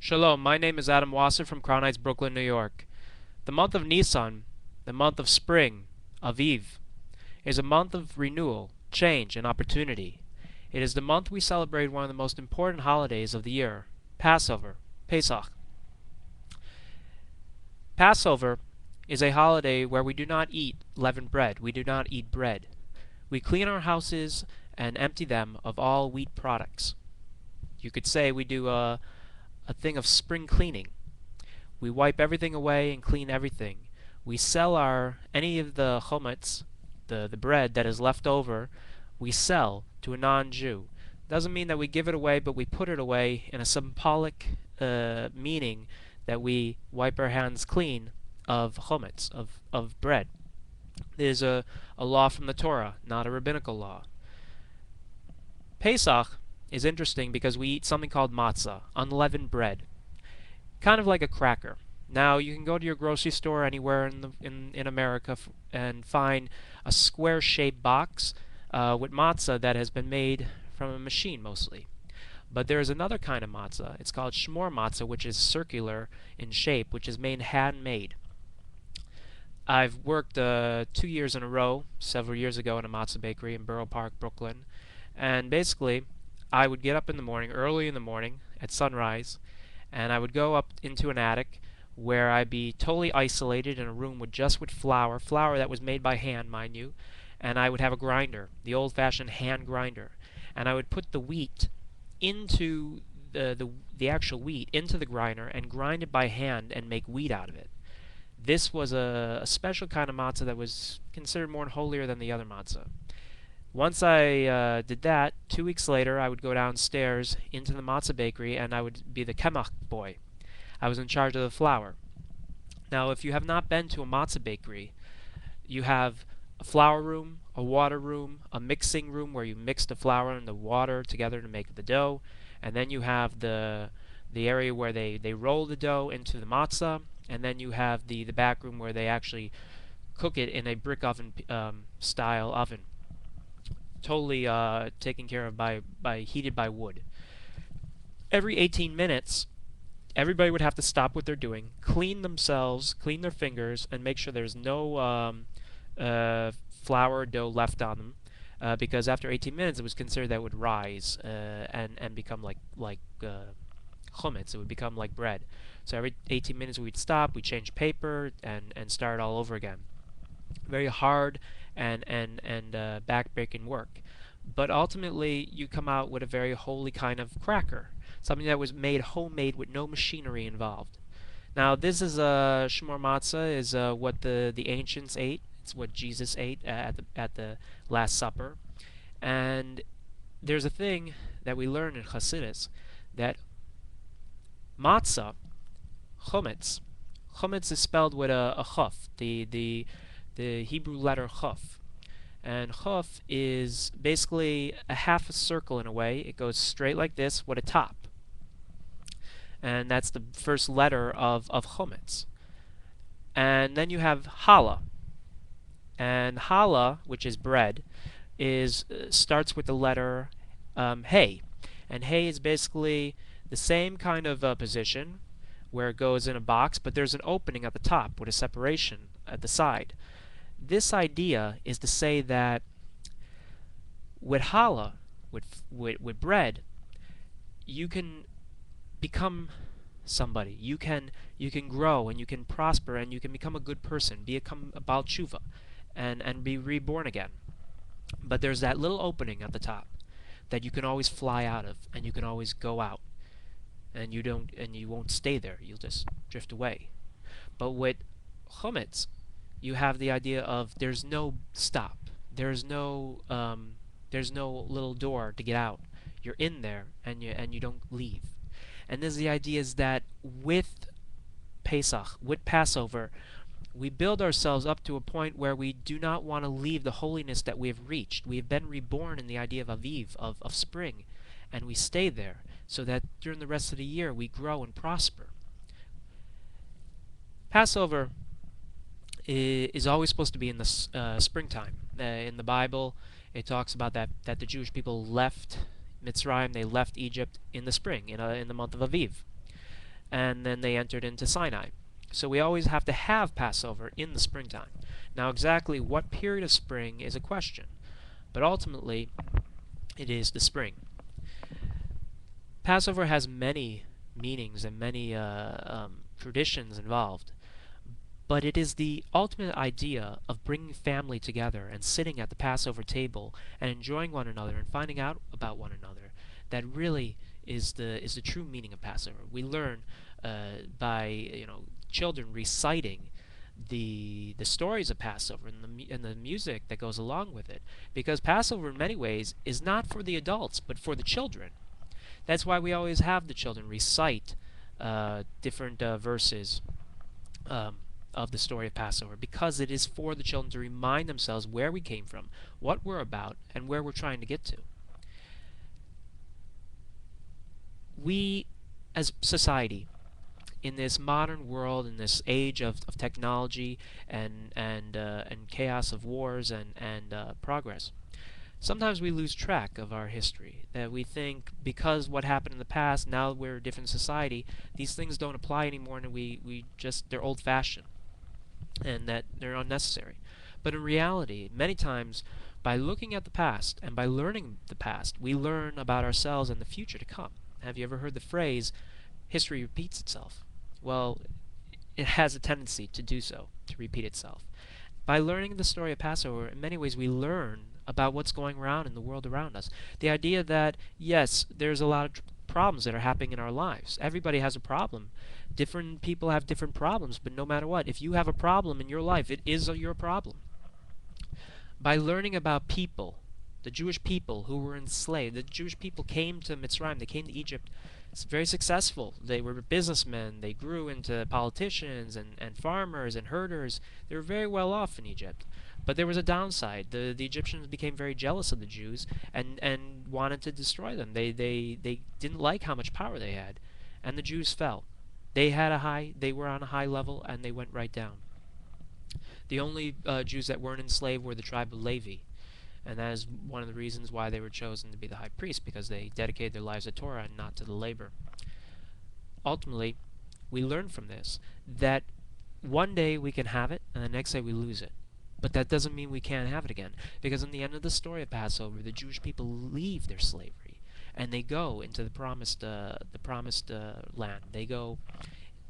Shalom, my name is Adam Wasser from Crown Heights, Brooklyn, New York. The month of Nisan, the month of spring, Aviv, is a month of renewal, change, and opportunity. It is the month we celebrate one of the most important holidays of the year, Passover, Pesach. Passover is a holiday where we do not eat leavened bread. We do not eat bread. We clean our houses and empty them of all wheat products. You could say we do a thing of spring cleaning. We wipe everything away and clean everything. We sell any of the chomets, the bread that is left over, we sell to a non-Jew. Doesn't mean that we give it away, but we put it away in a symbolic meaning that we wipe our hands clean of chomets, of bread. There's a law from the Torah, not a rabbinical law. Pesach is interesting because we eat something called matzah, unleavened bread, kind of like a cracker. Now you can go to your grocery store anywhere in America and find a square-shaped box with matzah that has been made from a machine mostly. But there is another kind of matzah. It's called shmor matzah, which is circular in shape, which is made handmade. I've worked 2 years in a row, several years ago, in a matzah bakery in Borough Park, Brooklyn, and basically I would get up in the morning, early in the morning, at sunrise, and I would go up into an attic where I'd be totally isolated in a room with flour that was made by hand, mind you, and I would have a grinder, the old-fashioned hand grinder, and I would put the wheat into the actual wheat into the grinder and grind it by hand and make wheat out of it. This was a special kind of matzah that was considered more holier than the other matzah. Once I did that, 2 weeks later, I would go downstairs into the matzah bakery and I would be the kemach boy. I was in charge of the flour. Now, if you have not been to a matzah bakery, you have a flour room, a water room, a mixing room where you mix the flour and the water together to make the dough, and then you have the area where they roll the dough into the matzah, and then you have the back room where they actually cook it in a brick oven style oven, totally taken care of heated by wood. Every 18 minutes, everybody would have to stop what they're doing, clean themselves, clean their fingers, and make sure there's no flour or dough left on them, because after 18 minutes it was considered that it would rise and become like chomets. It would become like bread. So every 18 minutes we'd stop, we'd change paper, and start all over again. Very hard and back-breaking work. But ultimately, you come out with a very holy kind of cracker, something that was made homemade with no machinery involved. Now, this is shmor matzah is what the ancients ate. It's what Jesus ate at the Last Supper. And there's a thing that we learn in Chassidus that matzah, chomets is spelled with a chaf, the Hebrew letter chaf. And chaf is basically a half a circle in a way. It goes straight like this with a top. And that's the first letter of chomets. And then you have challah. And challah, which is bread, starts with the letter hey. And hey is basically the same kind of position where it goes in a box, but there's an opening at the top with a separation at the side. This idea is to say that with challah, with bread, you can become somebody. You can grow and you can prosper and you can become a good person, become a Baal Tshuva, and be reborn again. But there's that little opening at the top that you can always fly out of, and you can always go out, and you won't stay there. You'll just drift away. But with chomets, you have the idea of there's no stop. There's no little door to get out. You're in there and you don't leave. And there's the idea is that with Pesach, with Passover, we build ourselves up to a point where we do not want to leave the holiness that we have reached. We have been reborn in the idea of Aviv, of spring, and we stay there so that during the rest of the year we grow and prosper. Passover is always supposed to be in the springtime. In the Bible, it talks about that the Jewish people left Mitzrayim, they left Egypt in the spring, in the month of Aviv. and then they entered into Sinai. So we always have to have Passover in the springtime. Now, exactly what period of spring is a question, but ultimately it is the spring. Passover has many meanings and many traditions involved, but it is the ultimate idea of bringing family together and sitting at the Passover table and enjoying one another and finding out about one another that really is the true meaning of Passover. We learn by children reciting the stories of Passover and the music that goes along with it, because Passover in many ways is not for the adults but for the children. That's why we always have the children recite different verses um, of the story of Passover, because it is for the children to remind themselves where we came from, what we're about, and where we're trying to get to. We, as society, in this modern world, in this age of technology and chaos of wars and progress, sometimes we lose track of our history. That we think because what happened in the past, now we're a different society, these things don't apply anymore, and we just they're old-fashioned and that they're unnecessary. But in reality, many times, by looking at the past and by learning the past, we learn about ourselves and the future to come. Have you ever heard the phrase, history repeats itself? Well, it has a tendency to do so, to repeat itself. By learning the story of Passover, in many ways we learn about what's going around in the world around us. The idea that, yes, there's a lot of problems that are happening in our lives. Everybody has a problem. Different people have different problems, but no matter what, if you have a problem in your life, it is your problem. By learning about people, the Jewish people who were enslaved, the Jewish people came to Mitzrayim, they came to Egypt. It's very successful. They were businessmen, they grew into politicians and farmers and herders. They were very well off in Egypt. But there was a downside. The Egyptians became very jealous of the Jews and wanted to destroy them. They didn't like how much power they had. And the Jews fell. They were on a high level, and they went right down. The only Jews that weren't enslaved were the tribe of Levi, and that is one of the reasons why they were chosen to be the high priest, because they dedicated their lives to Torah and not to the labor. Ultimately, we learn from this that one day we can have it, and the next day we lose it. But that doesn't mean we can't have it again, because in the end of the story of Passover, the Jewish people leave their slavery, and they go into the promised land. They go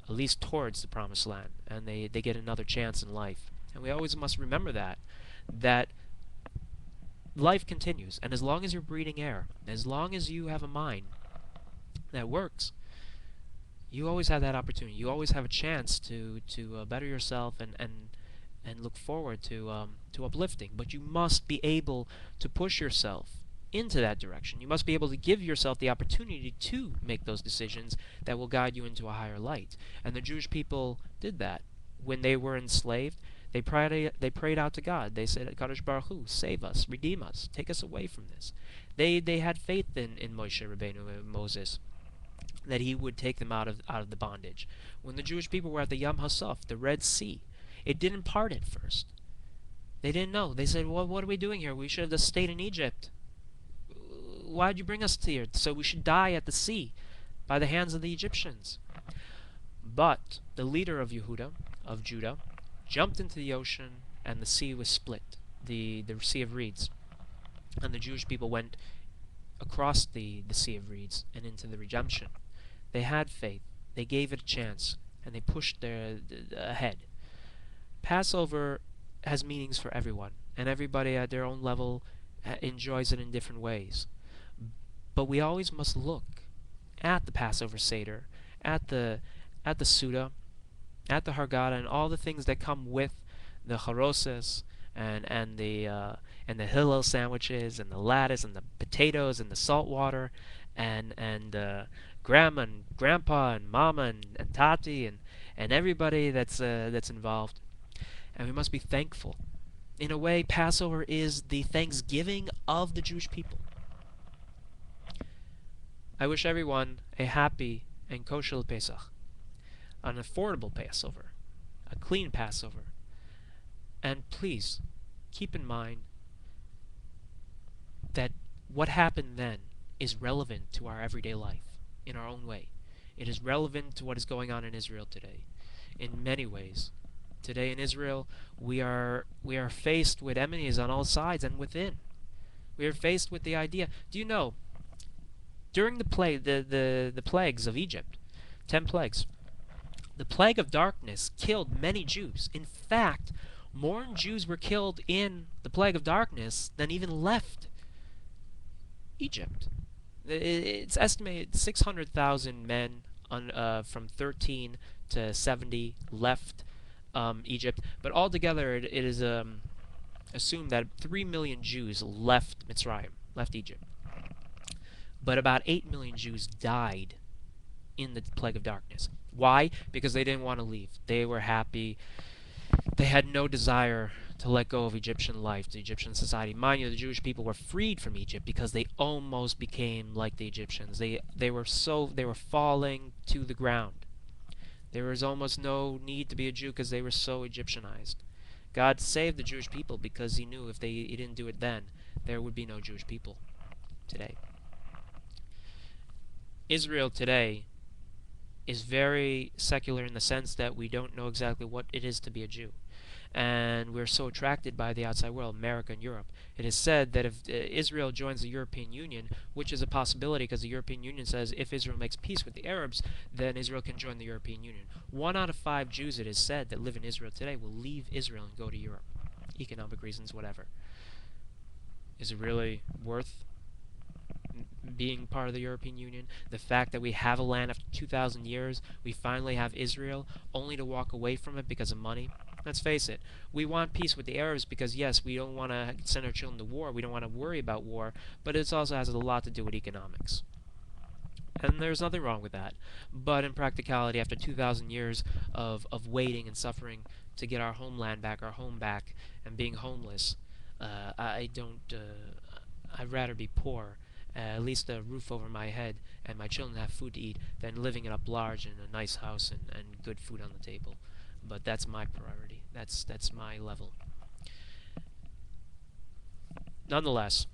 at least towards the promised land, and they get another chance in life. And we always must remember that life continues, and as long as you're breathing air, as long as you have a mind that works, you always have that opportunity. You always have a chance to better yourself and look forward to uplifting. But you must be able to push yourself into that direction. You must be able to give yourself the opportunity to make those decisions that will guide you into a higher light. And the Jewish people did that. When they were enslaved, they prayed out to God. They said, Kadosh Baruch Hu, save us, redeem us, take us away from this. They had faith in Moshe Rabbeinu, Moses, that he would take them out of the bondage. When the Jewish people were at the Yam Hasaf, the Red Sea, it didn't part at first. They didn't know. They said, well, what are we doing here? We should have just stayed in Egypt. Why'd you bring us here? So we should die at the sea by the hands of the Egyptians. But the leader of Yehuda, of Judah, jumped into the ocean, and the sea was split, the Sea of Reeds. And the Jewish people went across the Sea of Reeds and into the redemption. They had faith. They gave it a chance, and they pushed ahead. Passover has meanings for everyone, and everybody at their own level enjoys it in different ways. But we always must look at the Passover Seder, at the Suda, at the Hargada, and all the things that come with the charoses and the Hillel sandwiches and the lattice and the potatoes and the salt water and grandma and grandpa and mama and tati and everybody that's involved. And we must be thankful. In a way, Passover is the thanksgiving of the Jewish people. I wish everyone a happy and kosher Pesach, an affordable Passover, a clean Passover. And please, keep in mind that what happened then is relevant to our everyday life in our own way. It is relevant to what is going on in Israel today in many ways. Today in Israel, we are faced with enemies on all sides and within. We are faced with the idea. Do you know, during the plagues of Egypt, 10 plagues, the plague of darkness killed many Jews. In fact, more Jews were killed in the plague of darkness than even left Egypt. It's estimated 600,000 men from 13 to 70 left Egypt, but altogether it is assumed that 3 million Jews left Mitzrayim, left Egypt. But about 8 million Jews died in the plague of darkness. Why? Because they didn't want to leave. They were happy. They had no desire to let go of Egyptian life, the Egyptian society. Mind you, the Jewish people were freed from Egypt because they almost became like the Egyptians. They were falling to the ground. There was almost no need to be a Jew because they were so Egyptianized. God saved the Jewish people because he knew if he didn't do it then, there would be no Jewish people today. Israel today is very secular in the sense that we don't know exactly what it is to be a Jew. And we're so attracted by the outside world, America and Europe. It is said that if Israel joins the European Union, which is a possibility because the European Union says if Israel makes peace with the Arabs, then Israel can join the European Union. 1 out of 5 Jews, it is said, that live in Israel today will leave Israel and go to Europe. Economic reasons, whatever. Is it really worth being part of the European Union? The fact that we have a land after 2,000 years, we finally have Israel, only to walk away from it because of money? Let's face it, we want peace with the Arabs because, yes, we don't want to send our children to war, we don't want to worry about war, but it also has a lot to do with economics. And there's nothing wrong with that. But in practicality, after 2,000 years of waiting and suffering to get our homeland back, our home back, and being homeless, I don't, I'd rather be poor, at least a roof over my head, and my children have food to eat, than living it up large in a nice house and good food on the table. But that's my priority. That's my level. Nonetheless,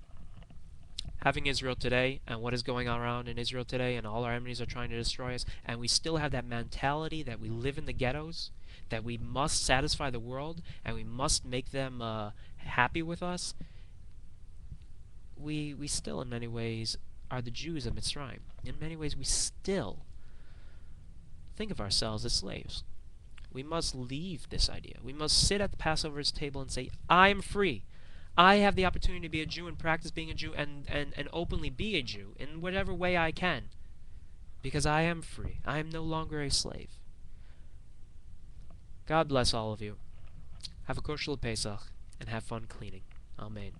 having Israel today and what is going on around in Israel today, and all our enemies are trying to destroy us, and we still have that mentality that we live in the ghettos, that we must satisfy the world, and we must make them happy with us, we still in many ways are the Jews of Mitzrayim. In many ways we still think of ourselves as slaves. We must leave this idea. We must sit at the Passover's table and say, I am free. I have the opportunity to be a Jew and practice being a Jew and openly be a Jew in whatever way I can. Because I am free. I am no longer a slave. God bless all of you. Have a kosher Pesach and have fun cleaning. Amen.